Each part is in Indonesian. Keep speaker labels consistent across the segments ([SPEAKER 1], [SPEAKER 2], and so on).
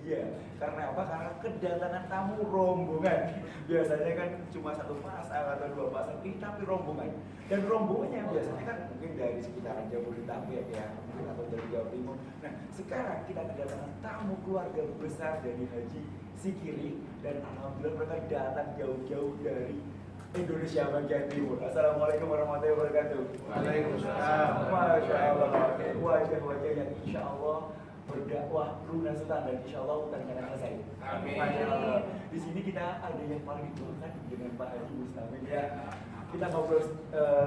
[SPEAKER 1] bahagia. Karena apa? Karena kedatangan tamu rombongan. Biasanya kan cuma satu pasang atau dua pasang, ini tapi rombongan. Dan rombongannya biasanya kan mungkin dari sekitaran Jabodetabek ya, mungkin atau dari Jawa Timur. Nah, sekarang kita kedatangan tamu keluarga besar dari Haji Sikiri, dan alhamdulillah mereka datang jauh-jauh dari Indonesia bagian timur. Assalamualaikum warahmatullahi wabarakatuh.
[SPEAKER 2] Waalaikumsalam.
[SPEAKER 1] Masya Allah. Wajah-wajah yang insya Allah berdakwah lunasan dan insya Allah akan selesai.
[SPEAKER 2] Amin.
[SPEAKER 1] Masya Allah. Di sini kita ada yang paling dibutuhkan dengan Pak Haji Mustamin ya. Kita ngobrol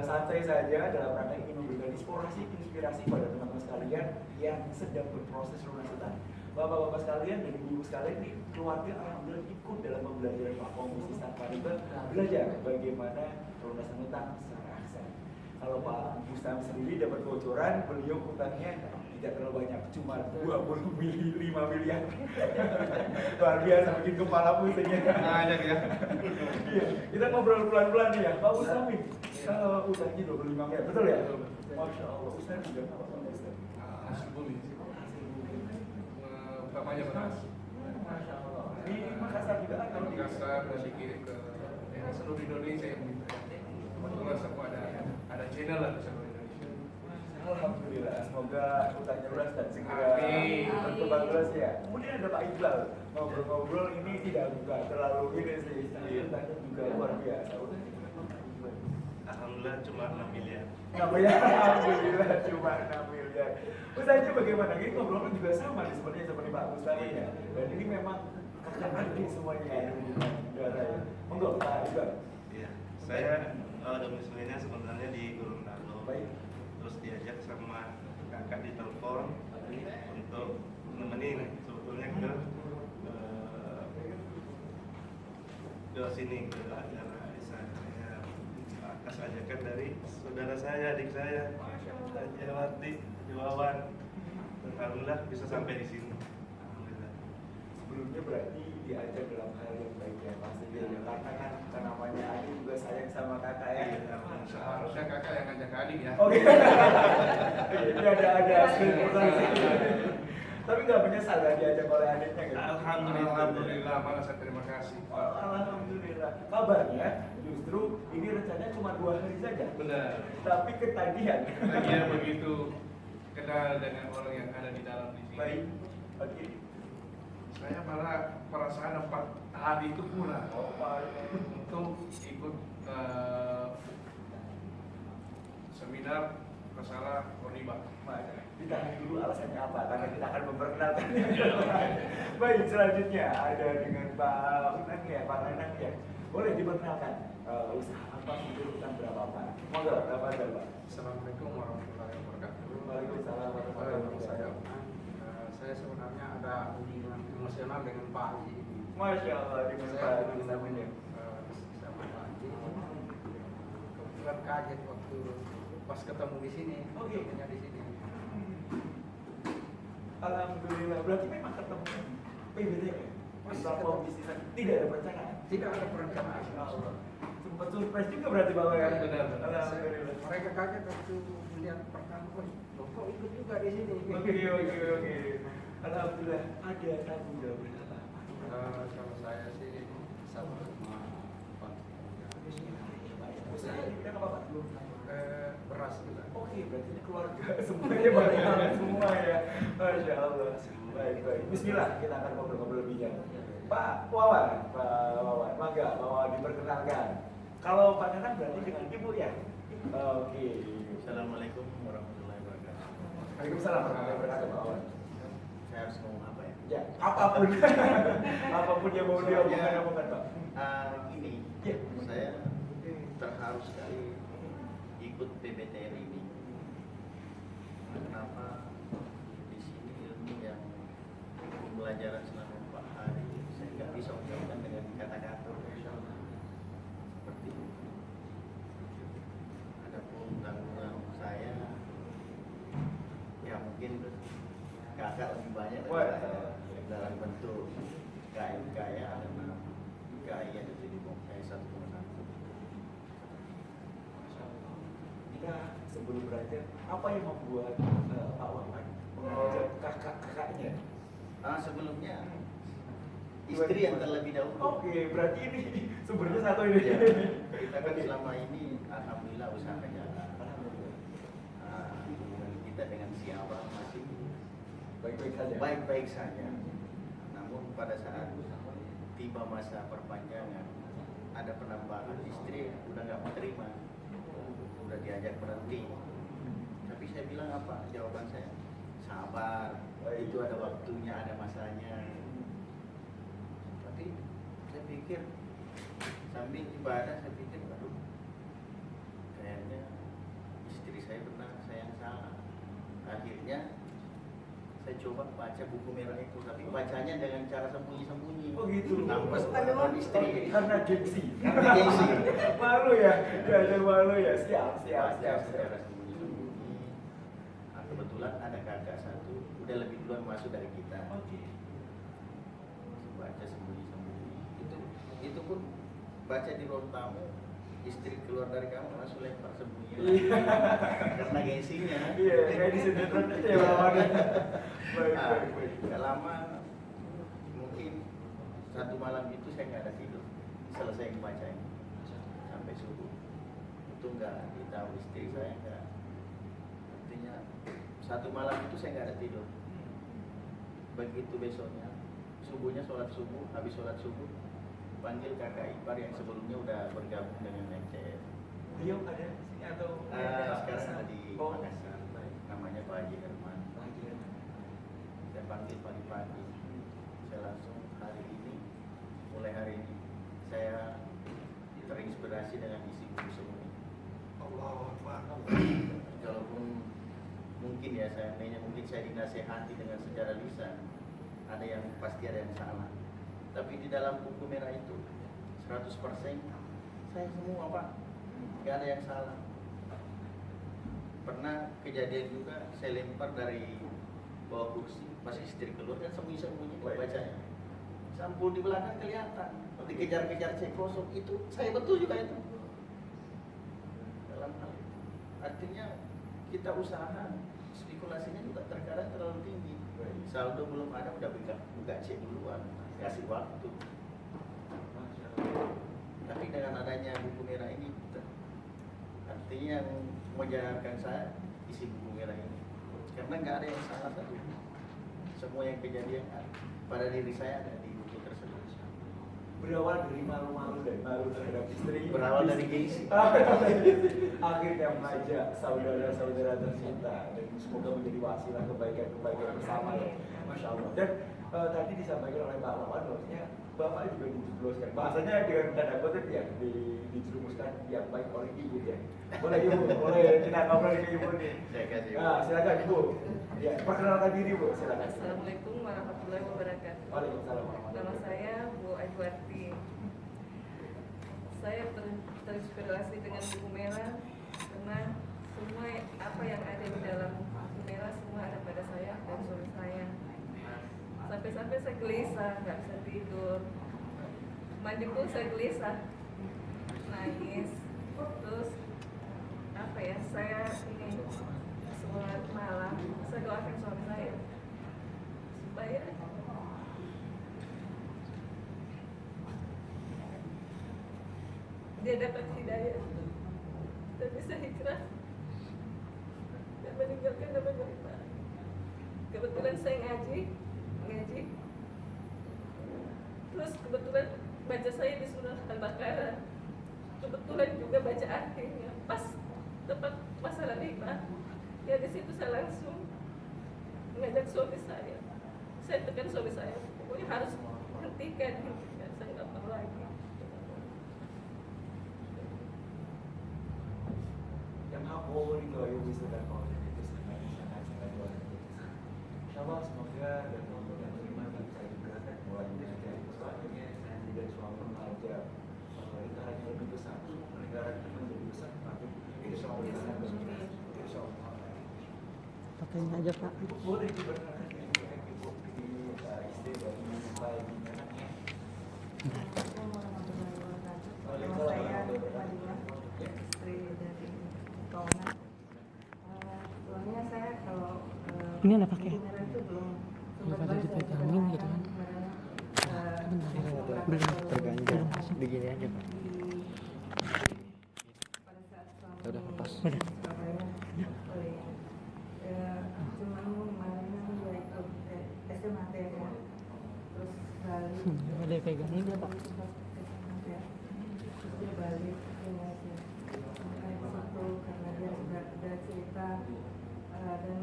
[SPEAKER 1] santai saja dalam rangka ingin memberikan inspirasi pada teman-teman sekalian yang sedang berproses lunasan. Bapak-bapak sekalian dan ibu-ibu sekalian ini keluarga alhamdulillah ikut dalam pembelajaran Pak Komisi tanpa riba, belajar bagaimana pelunasan utang secara aksen. Kalau Pak Bustami sendiri dapat bocoran, beliau utangnya tidak terlalu banyak, cuma 25 miliar. Luar biasa, bikin kepala pusing ya.
[SPEAKER 2] Banyak ya.
[SPEAKER 1] Iya, kita ngobrol pelan-pelan nih ya, Pak Bustami. Kalau utangnya 25 miliar, betul ya? Masya Allah, Ustaz juga apa Pak Ustaz?
[SPEAKER 2] Hasil bumi. Utamanya beras.
[SPEAKER 1] Masya Allah. Di Makassar juga kan?
[SPEAKER 2] Kalau Makassar dan dikirim ke seluruh Indonesia yang kebetulan semua ada channel lah di seluruh Indonesia.
[SPEAKER 1] Alhamdulillah, semoga utangnya lunas dan segera
[SPEAKER 2] Amin.
[SPEAKER 1] berkembang terus ya. Kemudian ada Pak Iqbal, ngobrol-ngobrol ini tidak buka terlalu ini sih, utangnya juga luar biasa.
[SPEAKER 3] Alhamdulillah cuma 6 miliar.
[SPEAKER 1] Alhamdulillah cuma 6 miliar. Ustaznya bagaimana? Ini ngobrolnya juga sama nih seperti Pak Mustami ya. Dan ini memang kakak adik semuanya ya. Ya. Monggo Pak Iqbal.
[SPEAKER 3] Iya, saya domisilinya sebenarnya di Gorontalo.
[SPEAKER 1] Baik.
[SPEAKER 3] Terus diajak sama kakak di telepon untuk nemenin sebetulnya ke sini ke acara Aisyah. Atas ajakan dari saudara saya, adik saya, Jawati, Jawawan. Alhamdulillah bisa sampai di sini. Alhamdulillah.
[SPEAKER 1] Sebelumnya berarti diajak dalam hal yang baik ya pasti ya. Karena namanya adik juga sayang sama kakak ya.
[SPEAKER 2] Seharusnya kakak yang ngajak adik ya.
[SPEAKER 1] Oke. Ini ada tapi nggak menyesal kan diajak oleh adiknya gitu.
[SPEAKER 2] Alhamdulillah, malah saya terima kasih.
[SPEAKER 1] Alhamdulillah. Kabarnya justru ini rencananya cuma 2 hari saja.
[SPEAKER 2] Benar.
[SPEAKER 1] Tapi ketagihan.
[SPEAKER 2] Dia begitu kenal dengan orang yang ada di dalam di sini.
[SPEAKER 1] Baik. Oke.
[SPEAKER 2] Saya malah perasaan 4 hari itu pulang
[SPEAKER 1] Oh, Pak.
[SPEAKER 2] untuk ikut seminar masalah riba.
[SPEAKER 1] Ditahan dulu alasannya apa? Karena kita akan memperkenalkan. Baik, selanjutnya ada dengan Pak Nanang ya, Pak Nanang ya. Boleh diperkenalkan usaha apa, untuk utang berapa Pak? Monggo, berapa ada Pak?
[SPEAKER 2] Assalamualaikum warahmatullahi wabarakatuh.
[SPEAKER 1] Waalaikumsalam warahmatullahi wabarakatuh.
[SPEAKER 4] Saya sebenarnya ada hubungan emosional dengan Pak Haji.
[SPEAKER 1] Masya Allah, di mana Pak Haji namanya?
[SPEAKER 4] Sama Pak Haji. Kebetulan kaget waktu pas ketemu di sini,
[SPEAKER 1] Oke.
[SPEAKER 4] ketemunya di sini.
[SPEAKER 1] Alhamdulillah, berarti memang ketemu PBT ya? Platform bisnis tidak ada perencanaan?
[SPEAKER 4] Tidak ada perencanaan.
[SPEAKER 1] Masya Allah. Sempat surprise juga berarti Bapak ya?
[SPEAKER 2] Benar.
[SPEAKER 1] Alhamdulillah.
[SPEAKER 4] Mereka kaget waktu melihat pertama, "Loh, kok ikut juga di sini?"
[SPEAKER 1] Oke. Alhamdulillah, ada tanggung jawab berapa?
[SPEAKER 4] Kalau saya sih sama Pak.
[SPEAKER 1] Usaha kita nggak apa-apa belum?
[SPEAKER 4] Beras juga.
[SPEAKER 1] Oke, berarti ini keluarga semuanya banyak semua ya. Masya Allah. Baik. Bismillah, kita akan ngobrol-ngobrol lebih jauh. Pak Wawan, mangga, Wawan diperkenalkan. Kalau Pak Nanang berarti dengan Ibu ya? Oke.
[SPEAKER 3] Assalamualaikum warahmatullahi wabarakatuh.
[SPEAKER 1] Waalaikumsalam warahmatullahi wabarakatuh, Pak Wawan.
[SPEAKER 3] Saya harus ngomong apa ya?
[SPEAKER 1] Ya, apapun, apapun yang mau diomongkan Pak.
[SPEAKER 3] Ini,
[SPEAKER 1] Ya.
[SPEAKER 3] saya terharu sekali ikut PBTR ini. Kenapa di sini ilmu yang pembelajaran selama 4 hari saya nggak bisa ucapkan dengan kata-kata seperti itu. Adapun tanggungan saya, ya mungkin kakak lebih banyak dari saya dalam bentuk KMK ya, ada KI yang ada di Bongkai 1,1.
[SPEAKER 1] Kita sebelum belajar, apa yang membuat Pak Wawan mengajak kakak-kakaknya
[SPEAKER 4] Sebelumnya istri yang terlebih dahulu.
[SPEAKER 1] Oke, berarti ini sumbernya satu ini.
[SPEAKER 4] Ya, kita kan selama ini alhamdulillah usaha jalan. Hubungan kita dengan si abang masih
[SPEAKER 1] Baik-baik saja.
[SPEAKER 4] baik-baik saja. Namun pada saat tiba masa perpanjangan, ada penambahan istri udah nggak mau terima, udah diajak berhenti. Tapi saya bilang apa? Jawaban saya, sabar. Itu ada waktunya, ada masanya. Tapi saya pikir sambil ibadah saya pikir, aduh, kayaknya istri saya benar, saya yang salah. Akhirnya saya coba baca buku merah itu, tapi bacanya dengan cara sembunyi-sembunyi.
[SPEAKER 1] Oh gitu.
[SPEAKER 4] Tanpa sepengetahuan istri.
[SPEAKER 1] Karena gengsi.
[SPEAKER 4] Karena gengsi.
[SPEAKER 1] Malu ya, ada malu ya. Siap.
[SPEAKER 4] Secara sembunyi-sembunyi. Nah, kebetulan ada kakak satu, udah lebih duluan masuk dari kita.
[SPEAKER 1] Oke.
[SPEAKER 4] Baca sembunyi-sembunyi. Itu pun baca di ruang tamu, istri keluar dari kamar langsung lempar sembunyi. Karena gengsinya.
[SPEAKER 1] Iya, kayak di sinetron aja ya lawannya. Baik.
[SPEAKER 4] Gak lama, mungkin satu malam itu saya nggak ada tidur. Selesai membaca ini sampai subuh. Itu nggak ditahu istri saya nggak. Artinya satu malam itu saya nggak ada tidur. Begitu besoknya, subuhnya sholat subuh, habis sholat subuh panggil kakak ipar yang sebelumnya udah bergabung dengan MCF.
[SPEAKER 1] Beliau ada di sini atau
[SPEAKER 4] Sekarang ada di
[SPEAKER 1] Oh.
[SPEAKER 4] Makassar, namanya Pak Haji Herman. Saya panggil pagi-pagi, saya langsung mulai hari ini saya terinspirasi dengan isi buku semua.
[SPEAKER 2] Allah Akbar.
[SPEAKER 4] Kalaupun mungkin ya mungkin saya dinasehati dengan secara lisan, ada yang pasti ada yang salah. Tapi di dalam buku merah itu 100% saya semua Pak, nggak ada yang salah. Pernah kejadian juga saya lempar dari bawah kursi, masih istri keluar kan sembunyi-sembunyi bacanya. Sampul di belakang kelihatan, dikejar-kejar cek kosong itu saya betul juga itu. Dalam hal itu. Artinya kita usaha spekulasinya juga terkadang terlalu tinggi. Saldo belum ada udah buka cek duluan, kasih waktu. Tapi dengan adanya buku merah ini, artinya yang menjalankan saya isi buku merah ini, karena nggak ada yang salah satu. Semua yang kejadian pada diri saya ada di buku tersebut.
[SPEAKER 1] Berawal dari malu-malu dan malu terhadap istri.
[SPEAKER 4] Berawal dari gengsi.
[SPEAKER 1] Akhirnya mengajak saudara-saudara tercinta dan semoga menjadi wasilah kebaikan bersama ya. Masya Allah. Dan tadi disampaikan oleh Pak Wawan bahwasanya Bapak juga dijebloskan. Bahasanya dengan tanda kutip ya dijerumuskan yang baik oleh ibu ya. Boleh ibu, boleh kita ngobrol ke ibu nih.
[SPEAKER 4] Saya kasih.
[SPEAKER 1] Silakan ibu. Ya, perkenalkan diri bu, silakan.
[SPEAKER 5] Assalamualaikum warahmatullahi wabarakatuh.
[SPEAKER 1] Waalaikumsalam warahmatullahi
[SPEAKER 5] Nama saya Bu Ajwati. Saya terinspirasi dengan buku merah karena semua apa yang ada di dalam buku merah semua ada pada saya dan suami saya. Sampai-sampai saya gelisah, nggak bisa tidur. Mandi pun saya gelisah, nangis. Terus apa ya? Saya ini sholat malam, saya doakan suami saya supaya dia dapat hidayah dan bisa hijrah dan meninggalkan nama kita. Kebetulan saya ngaji, terus kebetulan baca saya di surah Al-Baqarah, kebetulan juga baca akhirnya pas tepat masalah riba. Ya di situ saya langsung mengajak suami saya tekan suami saya, pokoknya harus hentikan, saya nggak mau lagi.
[SPEAKER 1] Yang aku rindu ayo bisa dan mau itu sangat luar biasa. Insyaallah semoga dan teman-teman yang terima bisa juga mulai dari selanjutnya dan suami mengajak lingkaran yang lebih besar, lingkaran yang lebih besar, tapi insyaallah insyaallah.
[SPEAKER 6] Pakainya aja Pak.
[SPEAKER 1] Boleh diperkenalkan ibu ini istri dari Pak anaknya.
[SPEAKER 5] Assalamualaikum warahmatullahi wabarakatuh. Nama saya Fadila, istri dari Tona. Soalnya saya kalau
[SPEAKER 6] Ini ada pakai.
[SPEAKER 5] buku merah itu belum
[SPEAKER 6] Daripada dipegangin gitu kan. Belum
[SPEAKER 1] terganjal begini aja Pak. Udah lepas. Udah.
[SPEAKER 6] Boleh pegangin ya Pak.
[SPEAKER 5] Dia balik karena dia sudah cerita dan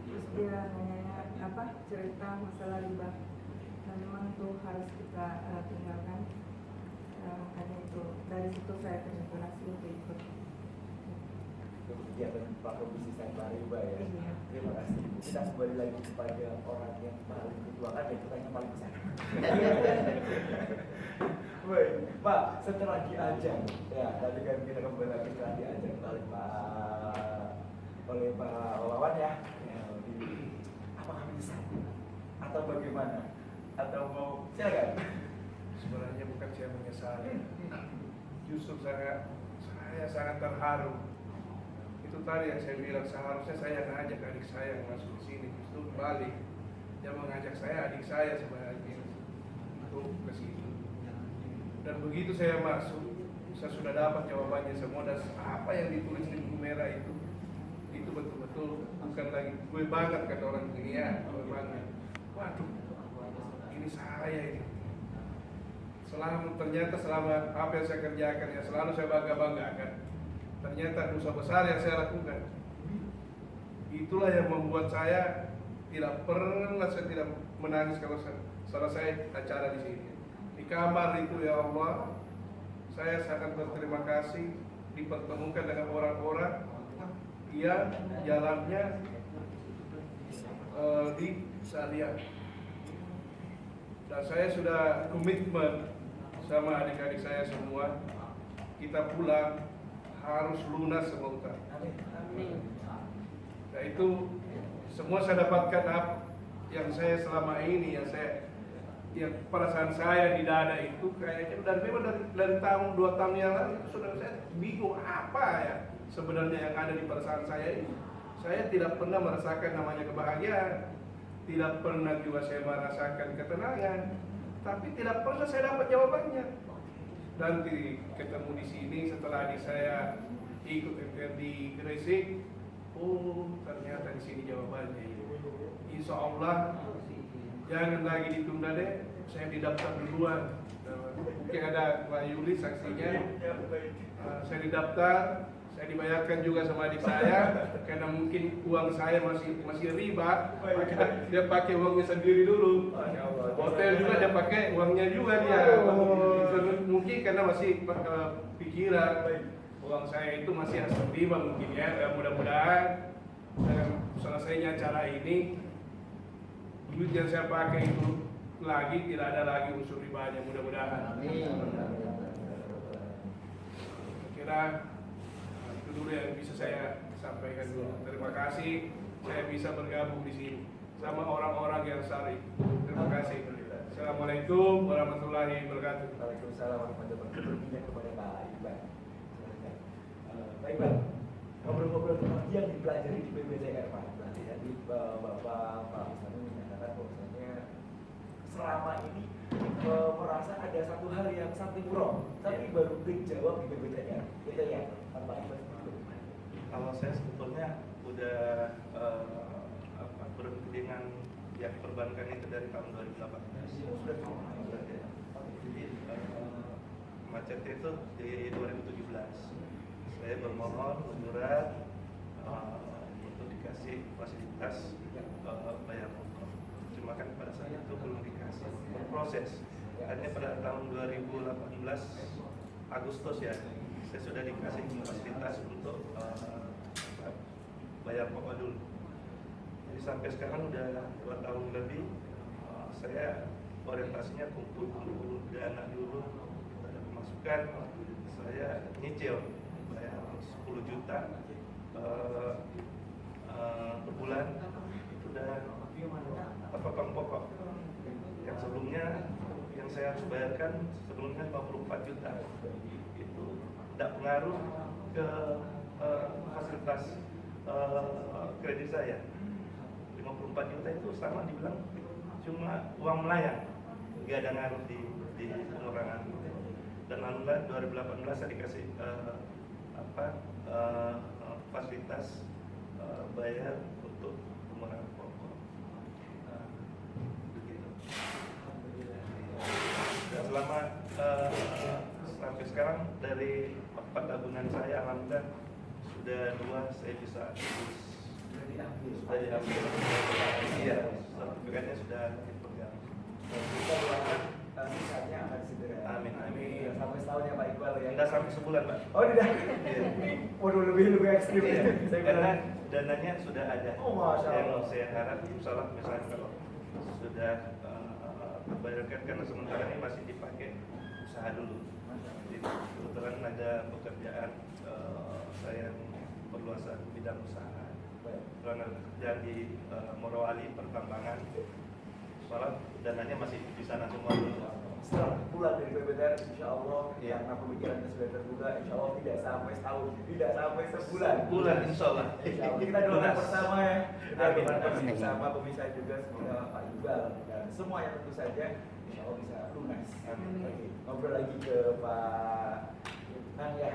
[SPEAKER 5] terus dia nanya cerita masalah riba dan memang itu harus kita tinggalkan, makanya itu dari situ saya terinspirasi untuk ikut
[SPEAKER 1] Kegiatan Pak Komisi Sampah Riba ya.
[SPEAKER 5] Iya.
[SPEAKER 1] Terima kasih. Kita kembali lagi kepada orang yang paling bertuakan dan kita yang paling besar. Baik, Pak, setelah diajak, ya tadi kan kita kembali lagi setelah diajak oleh Pak Wawan ya, apakah menyesal atau bagaimana? Atau mau silakan?
[SPEAKER 2] Sebenarnya bukan saya menyesali, justru saya sangat terharu. Itu tadi yang saya bilang, seharusnya saya ngajak adik saya yang masuk di sini, justru balik dia mengajak saya, adik saya sebenarnya untuk ke sini. Dan begitu saya masuk, saya sudah dapat jawabannya semua, dan apa yang ditulis di buku merah itu betul-betul bukan lagi gue banget kata orang dunia, gue banget. Waduh, ini saya ini. Ternyata selama apa yang saya kerjakan, yang selalu saya bangga-banggakan, ternyata dosa besar yang saya lakukan. Itulah yang membuat saya tidak menangis kalau selesai acara di sini. Di kamar itu ya Allah, saya sangat berterima kasih dipertemukan dengan orang-orang yang jalannya di syariah. Dan saya sudah komitmen sama adik-adik saya semua, kita pulang harus lunas semua utang. Nah itu semua saya dapatkan apa yang saya selama ini, yang perasaan saya di dada itu kayaknya, dan memang dari tahun 2 tahun yang lalu itu sudah saya bingung apa ya sebenarnya yang ada di perasaan saya ini. Saya tidak pernah merasakan namanya kebahagiaan, tidak pernah juga saya merasakan ketenangan, tapi tidak pernah saya dapat jawabannya. Nanti ketemu di sini setelah adik saya ikut MPR di Gresik, oh ternyata di sini jawabannya. Insya Allah jangan lagi ditunda deh, saya didaftar duluan. Mungkin ada Pak Yuli saksinya, saya didaftar, saya dibayarkan juga sama adik saya, karena mungkin uang saya masih riba, maka dia pakai uangnya sendiri dulu. Hotel juga dia pakai uangnya juga dia. Mungkin karena masih pikiran uang saya itu masih asal riba mungkin ya. Mudah-mudahan selesainya acara ini, duit yang saya pakai itu lagi tidak ada lagi unsur ribanya, mudah-mudahan. Kira itu dulu yang bisa saya sampaikan dulu. Terima kasih saya bisa bergabung di sini sama orang-orang yang syarif. Terima kasih. Assalamualaikum warahmatullahi wabarakatuh.
[SPEAKER 1] Waalaikumsalam warahmatullahi wabarakatuh. Kepada Pak Iqbal. Pak Iqbal, ngobrol-ngobrol tentang yang dipelajari di PBTR Pak. Nanti tadi Bapak Pak Ustadz menyatakan bahwasanya selama ini merasa ada satu hal yang something wrong, tapi baru dijawab di PBTR. Itu ya, Pak Iqbal.
[SPEAKER 3] Kalau saya sebetulnya udah berhenti dengan yang perbankan itu dari tahun 2018.
[SPEAKER 1] Sudah tahu.
[SPEAKER 3] Jadi macetnya itu di 2017. Saya bermohon surat untuk dikasih fasilitas bayar pokok. Cuma kan pada saat itu belum dikasih, berproses. Hanya pada tahun 2018 Agustus ya, saya sudah dikasih fasilitas untuk bayar pokok dulu. Jadi sampai sekarang udah 2 tahun lebih, saya orientasinya kumpul dana dulu, ada pemasukan, saya nyicil bayar 10 juta per bulan, itu udah potong pokok. Yang sebelumnya yang saya harus bayarkan sebelumnya 54 juta, itu tidak pengaruh ke fasilitas kredit saya. 54 juta itu sama dibilang cuma uang melayang, nggak ada ngaruh di pengurangan. Dan alhamdulillah 2018 saya dikasih fasilitas bayar untuk pengurangan pokok. Begitu. Dan selama sampai sekarang dari 4 tabungan saya alhamdulillah sudah 2 saya bisa sudah diambil. Iya, sertifikatnya sudah dipegang.
[SPEAKER 1] Kita doakan sisanya akan segera.
[SPEAKER 3] Amin, amin.
[SPEAKER 1] Sampai setahun ya Pak Iqbal ya.
[SPEAKER 3] Tidak sampai sebulan, Pak.
[SPEAKER 1] Oh tidak.
[SPEAKER 3] Iya.
[SPEAKER 1] Waduh lebih ekstrim.
[SPEAKER 3] Iya.
[SPEAKER 1] Saya
[SPEAKER 3] Karena
[SPEAKER 1] kira.
[SPEAKER 3] dananya sudah ada.
[SPEAKER 1] Oh, Masya Allah.
[SPEAKER 3] Yang saya harap insyaallah misalnya kalau sudah terbayarkan, karena sementara ini masih dipakai usaha dulu. Jadi kebetulan ada pekerjaan saya perluasan bidang usaha. Karena kerja di Morowali pertambangan. Soalnya dananya masih di sana semua dulu.
[SPEAKER 1] Setelah pulang dari PBTR, insya Allah
[SPEAKER 3] Iya.
[SPEAKER 1] karena pemikirannya sudah terbuka, insya Allah tidak sampai setahun, tidak sampai sebulan.
[SPEAKER 3] Bulan insyaallah.
[SPEAKER 1] Insya Allah. Kita doakan
[SPEAKER 3] Lunas.
[SPEAKER 1] bersama ya. Kita
[SPEAKER 3] Amin.
[SPEAKER 1] doakan
[SPEAKER 3] Amin.
[SPEAKER 1] bersama pemirsa juga semoga Pak Iqbal dan semua yang tentu saja insya Allah bisa lunas.
[SPEAKER 3] Amin.
[SPEAKER 1] Oke, ngobrol lagi ke Pak Nang ya.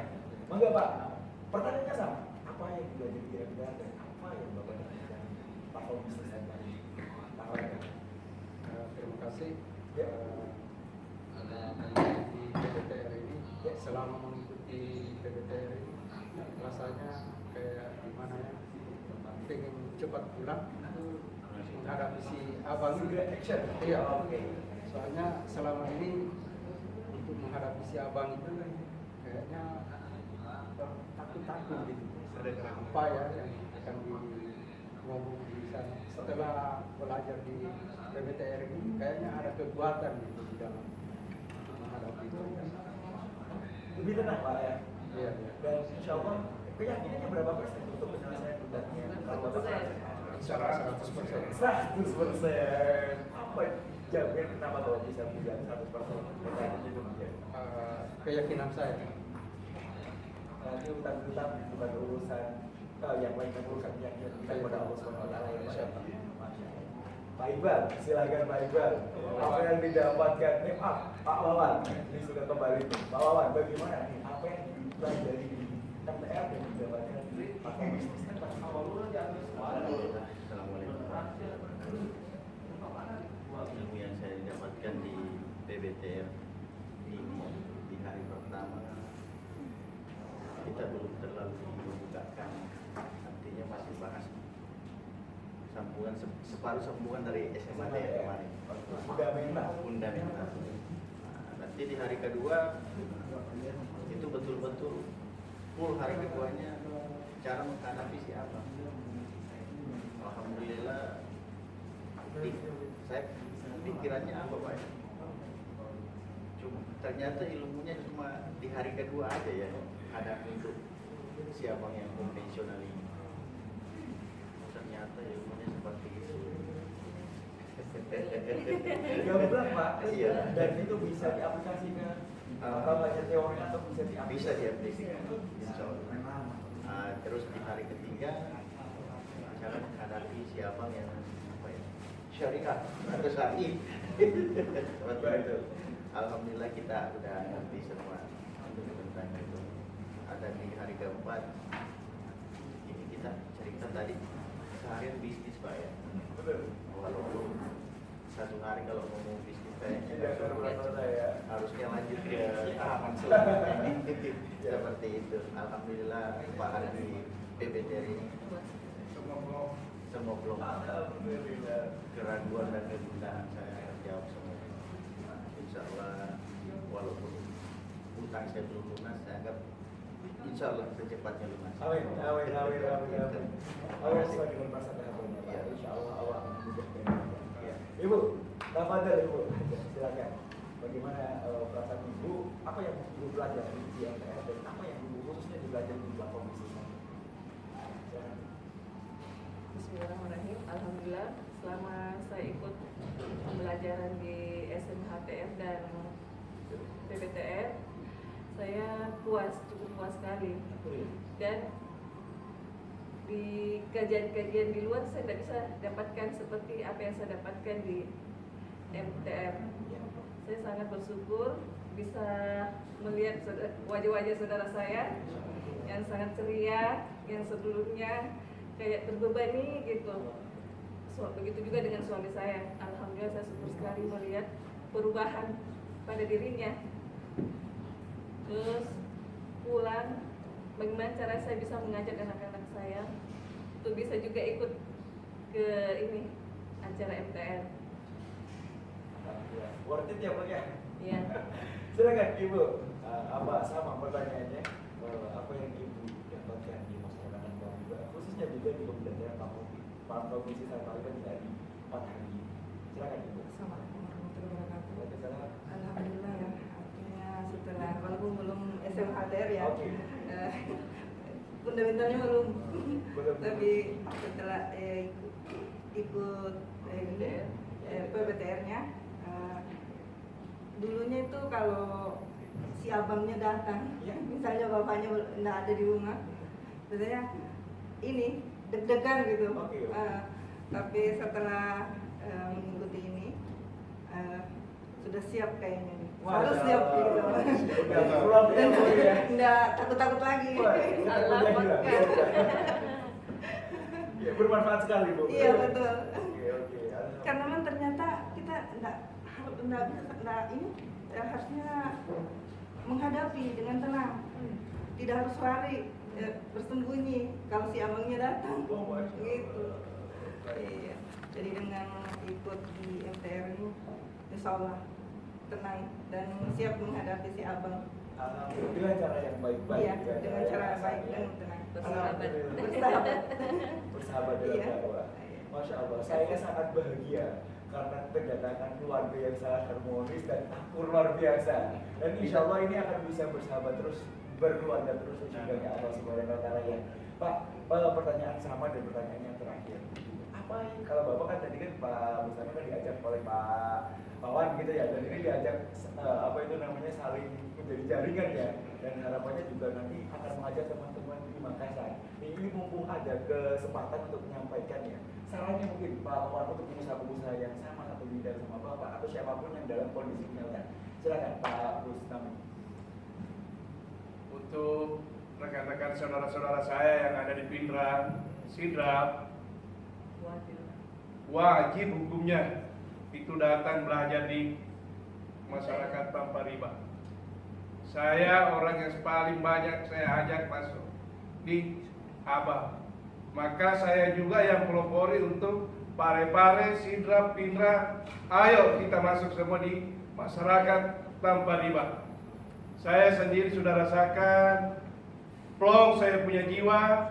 [SPEAKER 1] Mangga Pak. Pertanyaannya sama. Apa yang belajar kira-kira dan apa yang Bapak lakukan Pak Hobi selesai tadi? Pak Hobi.
[SPEAKER 7] Terima kasih.
[SPEAKER 1] Ya.
[SPEAKER 7] Ada pendidik di PBTR ini. Selama mengikuti PBTR ini, rasanya kayak gimana ya? Pengen cepat pulang menghadapi si abang.
[SPEAKER 1] Sudah action.
[SPEAKER 7] Iya.
[SPEAKER 1] Oke.
[SPEAKER 7] Soalnya selama ini untuk menghadapi si abang itu kayaknya takut-takut gitu. Apa ya yang akan ngomong di sana? Setelah belajar di PBTR ini, kayaknya ada kekuatan gitu di dalam untuk menghadapi itu.
[SPEAKER 1] Lebih tenang Pak ya.
[SPEAKER 7] Iya, iya.
[SPEAKER 1] Dan insya Allah keyakinannya berapa persen untuk penyelesaian tugasnya? Kalau Bapak
[SPEAKER 7] Insya Allah 100%.
[SPEAKER 1] 100%. Apa jamin kenapa kalau bisa bilang 100%? Pertanyaan itu dia.
[SPEAKER 7] Keyakinan saya.
[SPEAKER 1] Nanti utang-utang bukan urusan yang lain, kan urusan yang kita kepada Allah Subhanahu Wa Taala ya. Masya Allah. Pak Iqbal, silakan Pak Iqbal. Apa yang didapatkan? Pak Wawan, ini sudah kembali. Pak Wawan, bagaimana nih? Apa yang dipelajari di MTR dan didapatkan di pakai bisnis kan Pak?
[SPEAKER 4] Assalamualaikum. Ilmu yang saya dapatkan di PBTR ini di hari pertama kita belum terlalu membukakan, artinya masih bahas sambungan separuh sambungan dari SMA kemarin. Fundamental. Nah, nanti di hari kedua itu betul-betul full hari keduanya cara menghadapi si abang. Alhamdulillah, saya pikirannya apa Pak? Ternyata ilmunya cuma di hari kedua aja ya, hadapi untuk si abang yang konvensional ini. Ternyata ilmunya seperti itu.
[SPEAKER 1] Gamblang Pak,
[SPEAKER 4] Iya.
[SPEAKER 1] dan itu bisa diaplikasikan. Kalau belajar teori atau bisa diaplikasikan.
[SPEAKER 4] Bisa diaplikasikan, insya Allah. Terus di hari ketiga cara menghadapi si abang yang apa ya, syariah atau syar'i. Seperti itu. Alhamdulillah kita udah ngerti semua tentang itu. Ada di hari keempat ini kita cerita tadi seharian bisnis Pak ya.
[SPEAKER 1] Betul.
[SPEAKER 4] Walaupun satu hari kalau ngomong bisnis kayaknya
[SPEAKER 1] Tidak terlalu saya.
[SPEAKER 4] harusnya lanjut ke tahapan seperti itu. Alhamdulillah Pak Ardi PBTR ini semua belum
[SPEAKER 1] Alhamdulillah.
[SPEAKER 4] keraguan dan kegundahan saya jawab semua. Insya Allah walaupun utang saya belum lunas, saya anggap insya Allah secepatnya lunas.
[SPEAKER 1] Amin, amin, amin, amin, amin. Allah sesuai dengan perasaan hatinya, Pak. Insya Allah Allah akan memudahkan.
[SPEAKER 4] Ya.
[SPEAKER 1] Ibu, tafadhal Ibu, silakan. Bagaimana perasaan Ibu? Apa yang Ibu pelajari di MTR dan apa yang Ibu khususnya dipelajari di platform bisnis? Silakan.
[SPEAKER 5] Bismillahirrahmanirrahim. Alhamdulillah selama saya ikut pembelajaran di SMHTR dan PBTR, saya puas, cukup puas sekali. Dan di kajian-kajian di luar saya tidak bisa dapatkan seperti apa yang saya dapatkan di MTR. Saya sangat bersyukur bisa melihat wajah-wajah saudara saya yang sangat ceria, yang sebelumnya kayak terbebani gitu. Begitu juga dengan suami saya. Alhamdulillah saya syukur sekali melihat perubahan pada dirinya. Terus pulang, bagaimana cara saya bisa mengajak anak-anak saya untuk bisa juga ikut ke ini acara MTR.
[SPEAKER 1] Worth it ya Pak ya?
[SPEAKER 5] Iya.
[SPEAKER 1] Silakan Ibu, apa sama pertanyaannya? Apa yang Ibu dapatkan di masyarakat Bangka, khususnya juga di pembelajaran Pak Komisi saya kalian dari 4 hari ini. Silakan Ibu.
[SPEAKER 8] Assalamualaikum warahmatullahi wabarakatuh.
[SPEAKER 1] Waalaikumsalam.
[SPEAKER 8] Alhamdulillah ya, artinya setelah walaupun belum SMHTR ya,
[SPEAKER 1] Oke.
[SPEAKER 8] fundamentalnya belum,
[SPEAKER 1] Belum.
[SPEAKER 8] tapi setelah ikut PBTR-nya, dulunya itu kalau si abangnya datang,
[SPEAKER 1] Ya.
[SPEAKER 8] misalnya bapaknya nggak ada di rumah, biasanya ini deg-degan gitu.
[SPEAKER 1] Oke.
[SPEAKER 8] Tapi setelah mengikuti ini sudah siap kayaknya nih. Harus
[SPEAKER 1] Masya
[SPEAKER 8] siap
[SPEAKER 1] Allah.
[SPEAKER 8] gitu.
[SPEAKER 1] Udah pulang ya, Bu, ya.
[SPEAKER 8] Nggak takut-takut lagi.
[SPEAKER 1] Wah, itu
[SPEAKER 5] Allah
[SPEAKER 1] udah gila.
[SPEAKER 5] Akbar.
[SPEAKER 1] Ya, bermanfaat sekali Bu.
[SPEAKER 8] Iya betul.
[SPEAKER 1] Oke. Alhamdulillah.
[SPEAKER 8] Karena memang ternyata kita nggak ini harusnya menghadapi dengan tenang. Tidak harus lari bersembunyi kalau si abangnya datang.
[SPEAKER 1] Oh, Masya Allah.
[SPEAKER 8] Gitu. Iya. Jadi dengan ikut di MTR ini, insya Allah tenang dan siap menghadapi si abang.
[SPEAKER 1] Alhamdulillah dengan cara yang baik-baik.
[SPEAKER 8] Iya, dengan cara
[SPEAKER 1] yang
[SPEAKER 8] baik
[SPEAKER 1] asal,
[SPEAKER 8] dan
[SPEAKER 1] ya.
[SPEAKER 8] tenang.
[SPEAKER 5] Bersahabat.
[SPEAKER 8] Bersahabat.
[SPEAKER 1] Bersahabat dalam
[SPEAKER 8] Iya.
[SPEAKER 1] dakwah. Masya Allah, saya sangat bahagia karena kedatangan keluarga yang sangat harmonis dan akur luar biasa. Dan insya Allah ini akan bisa bersahabat terus, berkeluarga terus juga ya Allah Subhanahu wa Ta'ala ya. Pak, pertanyaan sama dan pertanyaan yang terakhir. Apa kalau Bapak kan tadi kan Pak Mustafa kan diajak oleh Pak Wan gitu ya, dan ini diajak apa itu namanya saling menjadi jaringan ya, dan harapannya juga nanti akan mengajak teman-teman di Makassar. Ini mumpung ada kesempatan untuk menyampaikannya. Sarannya mungkin Pak Wan untuk pengusaha-pengusaha yang sama atau bidang sama Bapak atau siapapun yang dalam kondisi penyelenggaraan. Silakan Pak Mustafa.
[SPEAKER 2] Untuk rekan-rekan saudara-saudara saya yang ada di Pindrang, Sidrap, wajib hukumnya itu datang belajar di masyarakat tanpa riba. Saya orang yang paling banyak saya ajak masuk di Abah. Maka saya juga yang pelopori untuk Pare-Pare, Sidrap, Pindrang. Ayo kita masuk semua di masyarakat tanpa riba. Saya sendiri sudah rasakan plong, saya punya jiwa.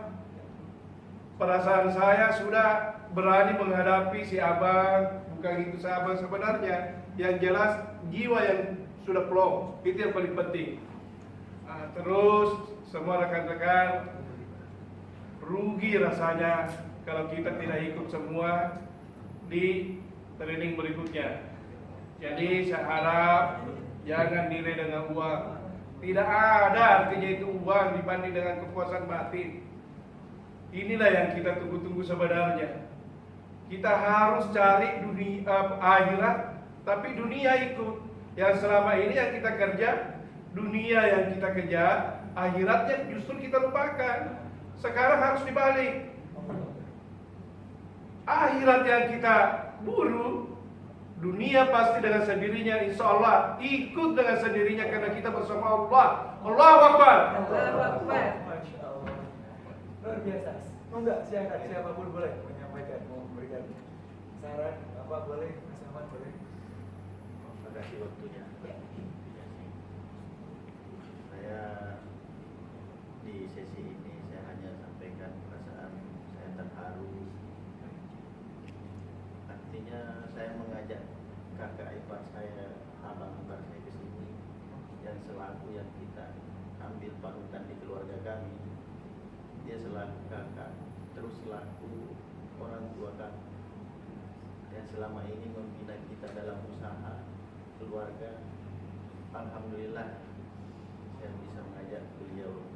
[SPEAKER 2] Perasaan saya sudah berani menghadapi si abang. Bukan itu sahabat sebenarnya. Yang jelas jiwa yang sudah plong, itu yang paling penting. Terus semua rekan-rekan, rugi rasanya kalau kita tidak ikut semua di training berikutnya. Jadi saya harap jangan nilai dengan uang. Tidak ada artinya itu uang dibanding dengan kepuasan batin. Inilah yang kita tunggu-tunggu sebenarnya. Kita harus cari dunia akhirat, tapi dunia ikut. Yang selama ini yang kita kerja, dunia yang kita kejar, akhiratnya justru kita lupakan. Sekarang harus dibalik. Akhirat yang kita buru, dunia pasti dengan sendirinya insya Allah ikut dengan sendirinya karena kita bersama Allah. Allahu Akbar.
[SPEAKER 5] Allahu Akbar.
[SPEAKER 1] Masya Allah. Luar biasa. Mau nggak silakan siapapun boleh menyampaikan, mau memberikan saran apa boleh, Mas Ahmad boleh.
[SPEAKER 4] Terima kasih waktunya. Saya di sesi ini saya hanya sampaikan perasaan saya terharu. Artinya saya mengajak kakak ipar saya, abang ipar saya ke sini yang selaku yang kita ambil panutan di keluarga kami. Dia selaku kakak, terus selaku orang tua kami yang selama ini membina kita dalam usaha keluarga. Alhamdulillah saya bisa mengajak beliau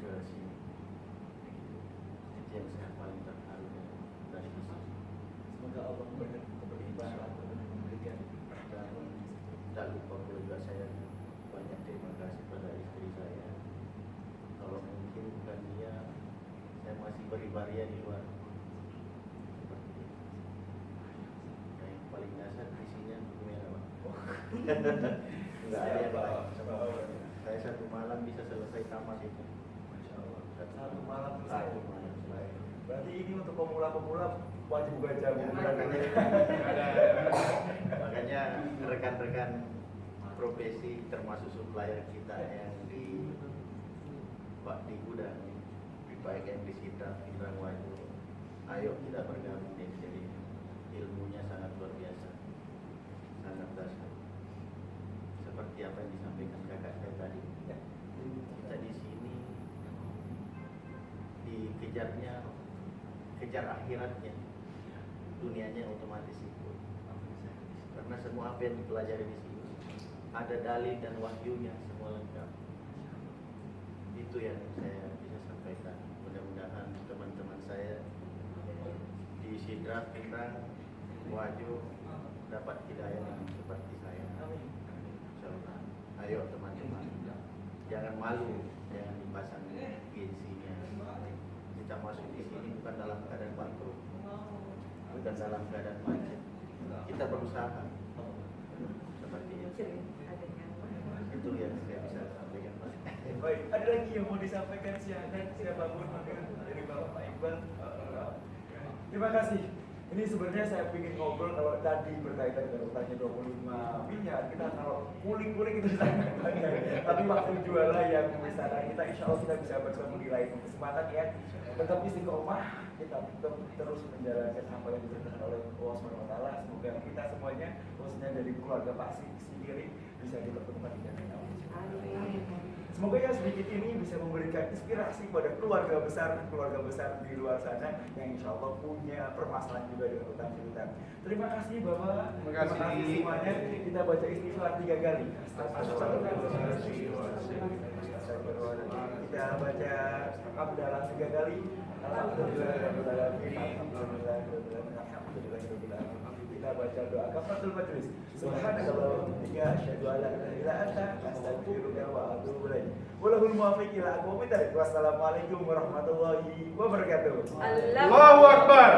[SPEAKER 4] ke sini. Itu yang saya paling terharu dari di sini.
[SPEAKER 1] Semoga Allah memberikan keberlimpahan dan memberikan
[SPEAKER 4] Dan tak lupa pula juga saya banyak terima kasih pada istri saya. Kalau mungkin bukan dia, saya masih beribaria di luar. Seperti itu. Nah, yang paling dasar isinya buku merah, Pak. Enggak ada yang lain. Saya satu malam bisa selesai tamat itu. Masya Allah.
[SPEAKER 1] Satu malam
[SPEAKER 4] Satu malam selesai.
[SPEAKER 1] Berarti ini untuk pemula-pemula wajib baca buku berarti.
[SPEAKER 4] Makanya rekan-rekan profesi termasuk supplier kita yang di Pak di gudang, baik yang di Sidra, Sidra Waju, ayo kita bergabung di sini. Ilmunya sangat luar biasa, sangat dahsyat. Seperti apa yang disampaikan kakak saya tadi, kita di sini dikejarnya, kejar akhiratnya, dunianya otomatis ikut. Karena semua apa yang dipelajari di sini ada dalil dan wahyunya semua lengkap. Itu yang saya bisa sampaikan. Mudah-mudahan teman-teman saya di Sidra, Pinang, Waju dapat hidayah yang seperti saya. Insyaallah. Ayo teman-teman, jangan malu, jangan dipasang gengsinya. Kita masuk di sini bukan dalam keadaan bangkrut, bukan dalam keadaan macet. Kita berusaha seperti itu. Itu yang saya bisa sampaikan, Mas.
[SPEAKER 1] Baik, ada lagi yang mau disampaikan silakan siapapun dari Bapak Pak Iqbal. Terima kasih. Ini sebenarnya saya ingin ngobrol kalau tadi berkaitan dengan utangnya 25 miliar, kita kalau kulik-kulik itu sangat banyak. Tapi waktu jualan yang besar kita, insya Allah kita bisa bersama di lain kesempatan ya. Tetap istiqomah, kita tetap terus menjalankan apa yang diberitakan oleh Allah SWT. Semoga kita semuanya, khususnya dari keluarga Pak sendiri, bisa dipertemukan di jalan Allah. Semoga yang sedikit ini bisa memberikan inspirasi pada keluarga besar di luar sana yang insya Allah punya permasalahan juga dengan utang piutang. Terima kasih Bapak.
[SPEAKER 2] Terima kasih
[SPEAKER 1] semuanya. Kita baca istighfar 3 kali. Kita baca hamdalah 3 kali. Kita baca doa kafaratul majlis. Subhanallah wa bihamdihi asyhadu an la ilaha illa anta astaghfiruka wa atubu ilaik. Wallahul muwaffiq ila aqwamit thoriq. Wassalamualaikum warahmatullahi wabarakatuh.
[SPEAKER 2] Allahu Akbar.